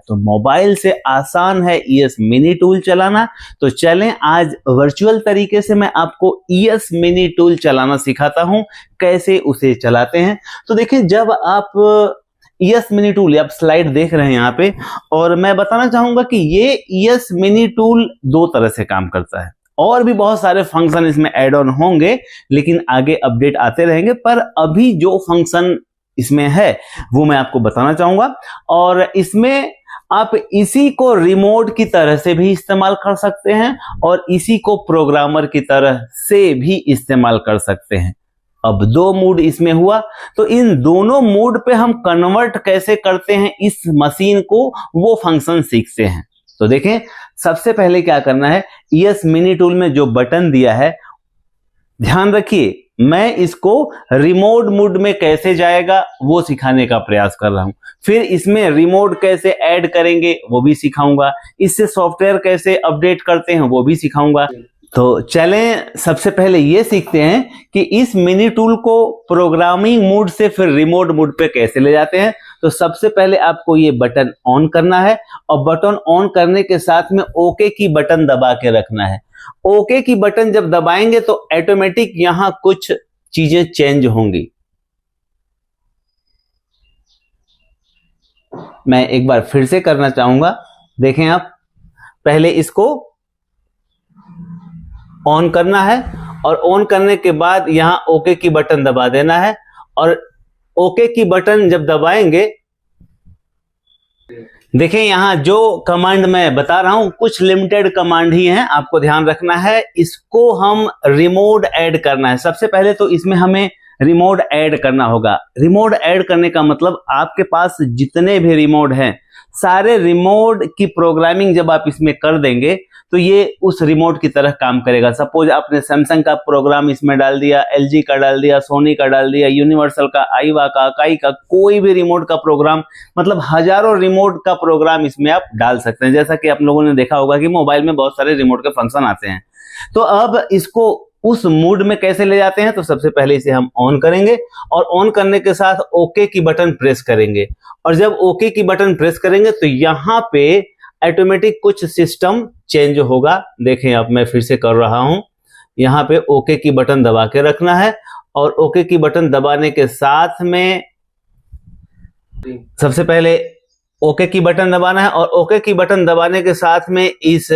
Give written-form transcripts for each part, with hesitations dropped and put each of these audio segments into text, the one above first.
तो मोबाइल से आसान है ES मिनी टूल चलाना। तो चलें आज वर्चुअल तरीके से मैं आपको ES मिनी टूल चलाना सिखाता हूं, कैसे उसे चलाते हैं। तो देखिए, जब आप ES मिनी टूल, आप स्लाइड देख रहे हैं यहाँ पे, और मैं बताना चाहूंगा कि ये ES मिनी टूल दो तरह से काम करता है। और भी बहुत सारे फंक्शन इसमें ऐड ऑन होंगे, लेकिन आगे अपडेट आते रहेंगे। पर अभी जो फंक्शन इसमें है वो मैं आपको बताना चाहूंगा। और इसमें आप इसी को रिमोट की तरह से भी इस्तेमाल कर सकते हैं और इसी को प्रोग्रामर की तरह से भी इस्तेमाल कर सकते हैं। अब दो मूड इसमें हुआ, तो इन दोनों मूड पे हम कन्वर्ट कैसे करते हैं इस मशीन को, वो फंक्शन सीखते हैं। तो देखें, सबसे पहले क्या करना है, ES मिनी टूल में जो बटन दिया है, ध्यान रखिए मैं इसको रिमोट मोड में कैसे जाएगा वो सिखाने का प्रयास कर रहा हूं। फिर इसमें रिमोट कैसे ऐड करेंगे वो भी सिखाऊंगा, इससे सॉफ्टवेयर कैसे अपडेट करते हैं वो भी सिखाऊंगा। तो चलें सबसे पहले ये सीखते हैं कि इस मिनी टूल को प्रोग्रामिंग मोड से फिर रिमोट मोड पे कैसे ले जाते हैं। तो सबसे पहले आपको ये बटन ऑन करना है, और बटन ऑन करने के साथ में ओके की बटन दबा के रखना है। ओके की बटन जब दबाएंगे तो ऑटोमेटिक यहां कुछ चीजें चेंज होंगी। मैं एक बार फिर से करना चाहूंगा, देखें आप, पहले इसको ऑन करना है और ऑन करने के बाद यहां ओके की बटन दबा देना है। और ओके की बटन जब दबाएंगे, देखें यहां जो कमांड मैं बता रहा हूं कुछ लिमिटेड कमांड ही हैं, आपको ध्यान रखना है। इसको हम रिमोट ऐड करना है। सबसे पहले तो इसमें हमें रिमोट ऐड करना होगा। रिमोट ऐड करने का मतलब आपके पास जितने भी रिमोट हैं, सारे रिमोट की प्रोग्रामिंग जब आप इसमें कर देंगे तो ये उस रिमोट की तरह काम करेगा। सपोज आपने सैमसंग का प्रोग्राम इसमें डाल दिया, LG का डाल दिया, सोनी का डाल दिया, यूनिवर्सल का, आईवा का, अकाई का, कोई भी रिमोट का प्रोग्राम, मतलब हजारों रिमोट का प्रोग्राम इसमें आप डाल सकते हैं। जैसा कि आप लोगों ने देखा होगा कि मोबाइल में बहुत सारे रिमोट के फंक्शन आते हैं। तो अब इसको उस मूड में कैसे ले जाते हैं, तो सबसे पहले इसे हम ऑन करेंगे और ऑन करने के साथ ओके की बटन प्रेस करेंगे। और जब ओके की बटन प्रेस करेंगे तो यहां पे ऑटोमेटिक कुछ सिस्टम चेंज होगा। देखें, अब मैं फिर से कर रहा हूं, यहां पे ओके की बटन दबा के रखना है और ओके की बटन दबाने के साथ में सबसे पहले ओके की बटन दबाना है और ओके की बटन दबाने के साथ में इस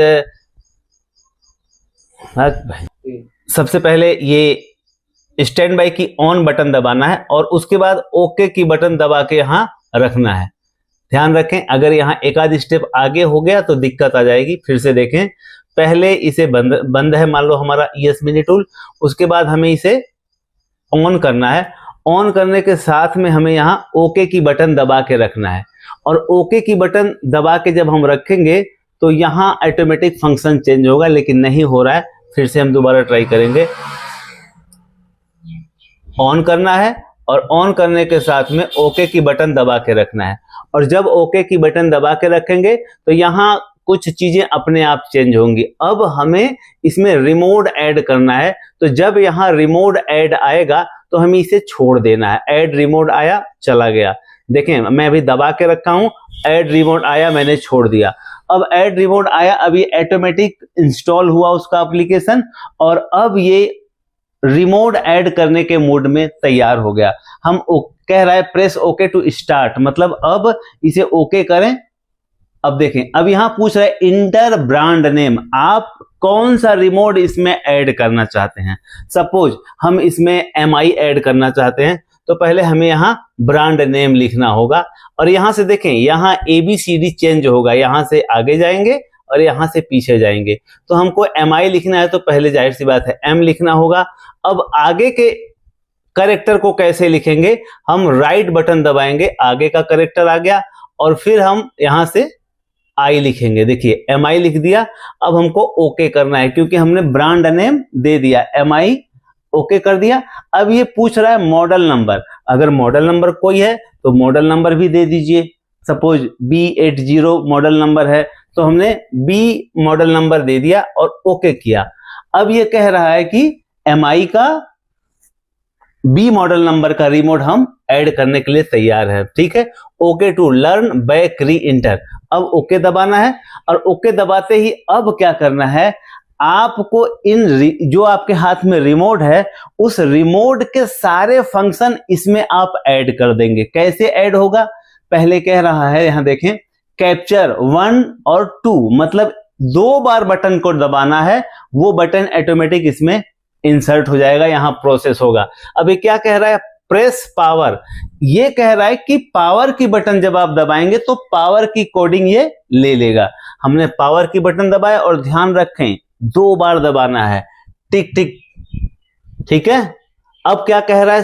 सबसे पहले ये स्टैंड बाय की ऑन बटन दबाना है और उसके बाद ओके की बटन दबा के यहां रखना है। ध्यान रखें, अगर यहां एक आध स्टेप आगे हो गया तो दिक्कत आ जाएगी। फिर से देखें, पहले इसे बंद है मान लो हमारा ES मिनी टूल, उसके बाद हमें इसे ऑन करना है। ऑन करने के साथ में हमें यहां ओके की बटन दबा के रखना है और ओके की बटन दबा के जब हम रखेंगे तो यहां ऑटोमेटिक फंक्शन चेंज होगा, लेकिन नहीं हो रहा है। फिर से हम दोबारा ट्राई करेंगे। ऑन करना है और ऑन करने के साथ में ओके की बटन दबा के रखना है। और जब ओके की बटन दबा के रखेंगे तो यहां कुछ चीजें अपने आप चेंज होंगी। अब हमें इसमें रिमोट ऐड करना है। तो जब यहां रिमोट ऐड आएगा तो हमें इसे छोड़ देना है। ऐड रिमोट आया, चला गया। देखें, मैं अभी दबा के रखा हूं, ऐड रिमोट आया, मैंने छोड़ दिया। अब ऐड रिमोट आया, अभी ऑटोमेटिक इंस्टॉल हुआ उसका एप्लीकेशन और अब ये रिमोट ऐड करने के मोड में तैयार हो गया। हम कह रहा है प्रेस ओके टू स्टार्ट, मतलब अब इसे ओके करें। अब देखें, अब यहां पूछ रहा है इंटर ब्रांड नेम, आप कौन सा रिमोट इसमें ऐड करना चाहते हैं। सपोज हम इसमें MI ऐड करना चाहते हैं, तो पहले हमें यहां ब्रांड नेम लिखना होगा। और यहां से देखें, यहां ABCD चेंज होगा, यहां से आगे जाएंगे और यहां से पीछे जाएंगे। तो हमको MI लिखना है तो पहले जाहिर सी बात है M लिखना होगा। अब आगे के कैरेक्टर को कैसे लिखेंगे, हम राइट बटन दबाएंगे, आगे का कैरेक्टर आ गया और फिर हम यहां से I लिखेंगे। देखिए, MI लिख दिया। अब हमको ओके करना है क्योंकि हमने ब्रांड नेम दे दिया, MI ओके कर दिया। अब ये पूछ रहा है मॉडल नंबर, अगर मॉडल नंबर कोई है तो मॉडल नंबर भी दे दीजिए। सपोज B80 मॉडल नंबर है तो हमने B मॉडल नंबर दे दिया और ओके किया। अब ये कह रहा है कि MI का बी मॉडल नंबर का रिमोट हम ऐड करने के लिए तैयार है। ठीक है, ओके टू लर्न बैक री इंटर। अब ओके दबाना है और ओके दबाते ही अब क्या करना है, आपको जो आपके हाथ में रिमोट है उस रिमोट के सारे फंक्शन इसमें आप ऐड कर देंगे। कैसे ऐड होगा, पहले कह रहा है यहां देखें, कैप्चर 1 और 2, मतलब 2 बार बटन को दबाना है, वो बटन ऑटोमेटिक इसमें इंसर्ट हो जाएगा, यहां प्रोसेस होगा। अब ये क्या कह रहा है, प्रेस पावर, ये कह रहा है कि पावर की बटन जब आप दबाएंगे तो पावर की कोडिंग ये ले लेगा। हमने पावर की बटन दबाया और ध्यान रखें 2 बार दबाना है, टिक टिक। ठीक है, अब क्या कह रहा है,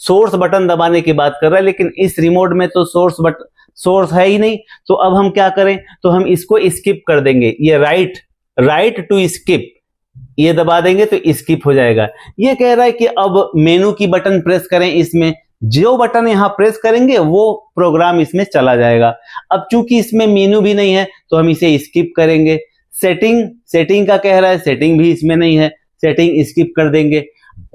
सोर्स बटन दबाने की बात कर रहा है, लेकिन इस रिमोट में तो सोर्स है ही नहीं, तो अब हम क्या करें, तो हम इसको स्किप कर देंगे। ये राइट टू स्किप, ये दबा देंगे तो स्किप हो जाएगा। ये कह रहा है कि अब मेनू की बटन प्रेस करें, इसमें जो बटन यहां प्रेस करेंगे वो प्रोग्राम इसमें चला जाएगा। अब चूंकि इसमें मेनू भी नहीं है तो हम इसे स्किप करेंगे। सेटिंग का कह रहा है, सेटिंग भी इसमें नहीं है, सेटिंग स्किप कर देंगे।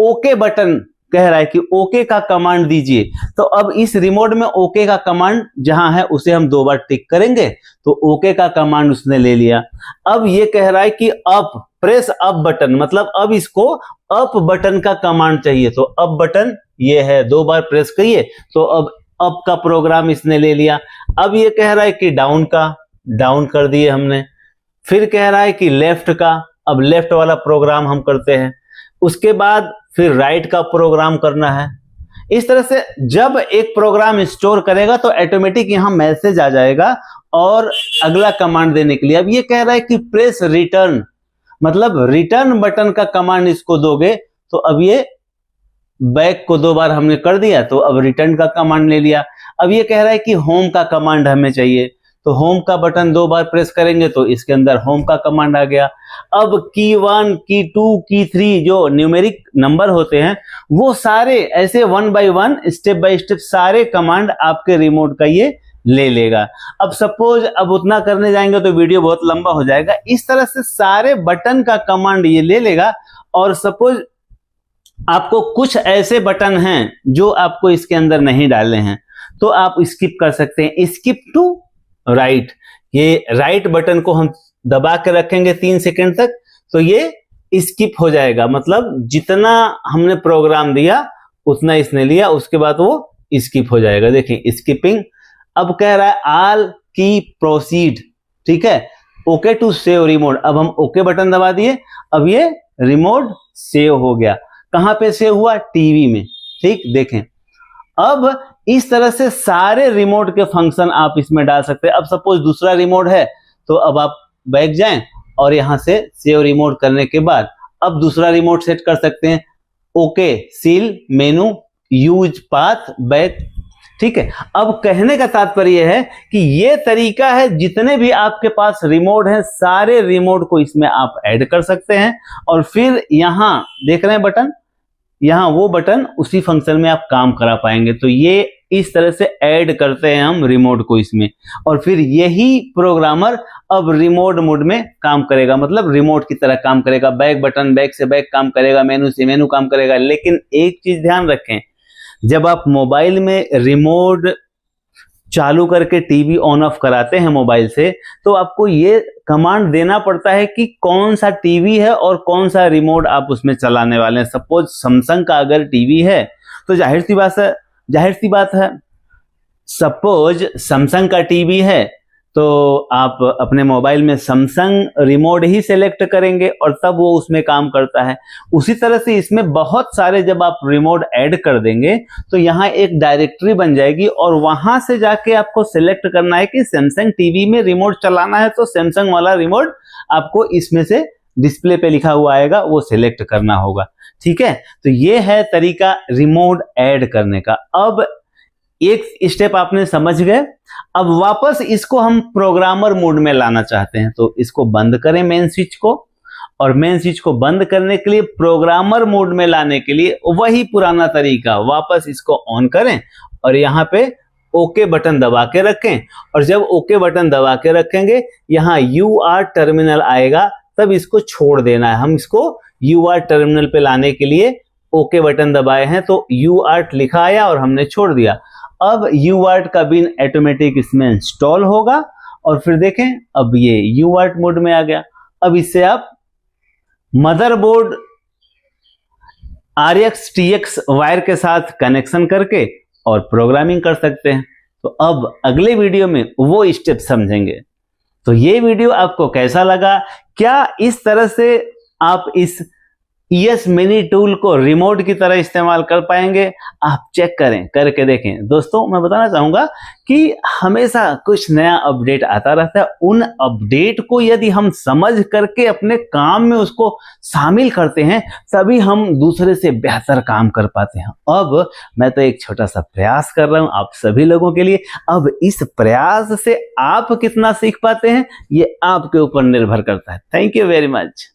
ओके बटन कह रहा है कि ओके का कमांड दीजिए, तो अब इस रिमोट में ओके का कमांड जहां है उसे हम 2 बार टिक करेंगे तो ओके का कमांड उसने ले लिया। अब ये कह रहा है कि प्रेस अप बटन, मतलब अब इसको अप बटन का कमांड चाहिए, तो अप बटन ये है, 2 बार प्रेस करिए तो अब अप का प्रोग्राम इसने ले लिया। अब ये कह रहा है कि डाउन कर दिए हमने। फिर कह रहा है कि लेफ्ट का, अब लेफ्ट वाला प्रोग्राम हम करते हैं। उसके बाद फिर राइट का प्रोग्राम करना है। इस तरह से जब एक प्रोग्राम स्टोर करेगा तो ऑटोमेटिक यहां मैसेज आ जाएगा और अगला कमांड देने के लिए। अब ये कह रहा है कि प्रेस रिटर्न, मतलब रिटर्न बटन का कमांड इसको दोगे तो अब ये बैक को 2 बार हमने कर दिया तो अब रिटर्न का कमांड ले लिया। अब ये कह रहा है कि होम का कमांड हमें चाहिए, तो होम का बटन 2 बार प्रेस करेंगे तो इसके अंदर होम का कमांड आ गया। अब की 1, की 2, की 3 जो न्यूमेरिक नंबर होते हैं वो सारे ऐसे 1 बाय 1 स्टेप बाय स्टेप सारे कमांड आपके रिमोट का ये ले लेगा। अब सपोज अब उतना करने जाएंगे तो वीडियो बहुत लंबा हो जाएगा। इस तरह से सारे बटन का कमांड ये ले लेगा। और सपोज आपको कुछ ऐसे बटन हैं जो आपको इसके अंदर नहीं डालने हैं तो आप स्किप कर सकते हैं, स्किप टू राइट। ये राइट बटन को हम दबा के रखेंगे 3 सेकंड तक तो ये स्किप हो जाएगा, मतलब जितना हमने प्रोग्राम दिया उतना इसने लिया, उसके बाद वो स्किप हो जाएगा। देखिए स्किपिंग। अब कह रहा है ऑल की प्रोसीड, ठीक है, ओके टू सेव रिमोट। अब हम ओके बटन दबा दिए, अब ये रिमोट सेव हो गया। कहां पे सेव हुआ, टीवी में। ठीक, देखें अब इस तरह से सारे रिमोट के फंक्शन आप इसमें डाल सकते हैं। अब सपोज दूसरा रिमोट है तो अब आप बैक जाएं और यहां से सेव रिमोट करने के बाद अब दूसरा रिमोट सेट कर सकते हैं। ओके सील मेनू यूज पाथ बैक। ठीक है, अब कहने का तात्पर्य है कि ये तरीका है, जितने भी आपके पास रिमोट हैं सारे रिमोट को इसमें आप ऐड कर सकते हैं। और फिर यहां देख रहे हैं बटन, यहां वो बटन उसी फंक्शन में आप काम करा पाएंगे। तो ये इस तरह से ऐड करते हैं हम रिमोट को इसमें, और फिर यही प्रोग्रामर अब रिमोट मोड में काम करेगा, मतलब रिमोट की तरह काम करेगा। बैक बटन बैक से बैक काम करेगा, मेनू से मेनू काम करेगा। लेकिन एक चीज ध्यान रखें, जब आप मोबाइल में रिमोट चालू करके टीवी ऑन ऑफ कराते हैं मोबाइल से तो आपको ये कमांड देना पड़ता है कि कौन सा टीवी है और कौन सा रिमोट आप उसमें चलाने वाले हैं। सपोज सैमसंग का अगर टीवी है तो जाहिर सी बात है सपोज सैमसंग का टीवी है तो आप अपने मोबाइल में सैमसंग रिमोट ही सिलेक्ट करेंगे और तब वो उसमें काम करता है। उसी तरह से इसमें बहुत सारे जब आप रिमोट ऐड कर देंगे तो यहाँ एक डायरेक्टरी बन जाएगी और वहां से जाके आपको सिलेक्ट करना है कि सैमसंग टीवी में रिमोट चलाना है तो सैमसंग वाला रिमोट आपको इसमें से डिस्प्ले पे लिखा हुआ आएगा, वो सिलेक्ट करना होगा। ठीक है, तो ये है तरीका रिमोट ऐड करने का। अब एक स्टेप आपने समझ गए। अब वापस इसको हम प्रोग्रामर मोड में लाना चाहते हैं तो इसको बंद करें मेन स्विच को, और मेन स्विच को बंद करने के लिए प्रोग्रामर मोड में लाने के लिए वही पुराना तरीका, वापस इसको ऑन करें और यहाँ पे ओके बटन दबा के रखें। और जब ओके बटन दबा के रखेंगे यहाँ UR टर्मिनल आएगा, तब इसको छोड़ देना है। हम इसको UR टर्मिनल पे लाने के लिए ओके बटन दबाए हैं तो UART लिखा आया और हमने छोड़ दिया। अब UART का बिन ऑटोमेटिक इसमें इंस्टॉल होगा और फिर देखें अब ये UART मोड में आ गया। अब इससे आप मदरबोर्ड RX TX वायर के साथ कनेक्शन करके और प्रोग्रामिंग कर सकते हैं। तो अब अगले वीडियो में वो स्टेप समझेंगे। तो ये वीडियो आपको कैसा लगा? क्या इस तरह से आप इस ES मिनी टूल को रिमोट की तरह इस्तेमाल कर पाएंगे? आप चेक करें, करके देखें। दोस्तों मैं बताना चाहूंगा कि हमेशा कुछ नया अपडेट आता रहता है। उन अपडेट को यदि हम समझ करके अपने काम में उसको शामिल करते हैं तभी हम दूसरे से बेहतर काम कर पाते हैं। अब मैं तो एक छोटा सा प्रयास कर रहा हूं आप सभी लोगों के लिए। अब इस प्रयास से आप कितना सीख पाते हैं ये आपके ऊपर निर्भर करता है। Thank you very much.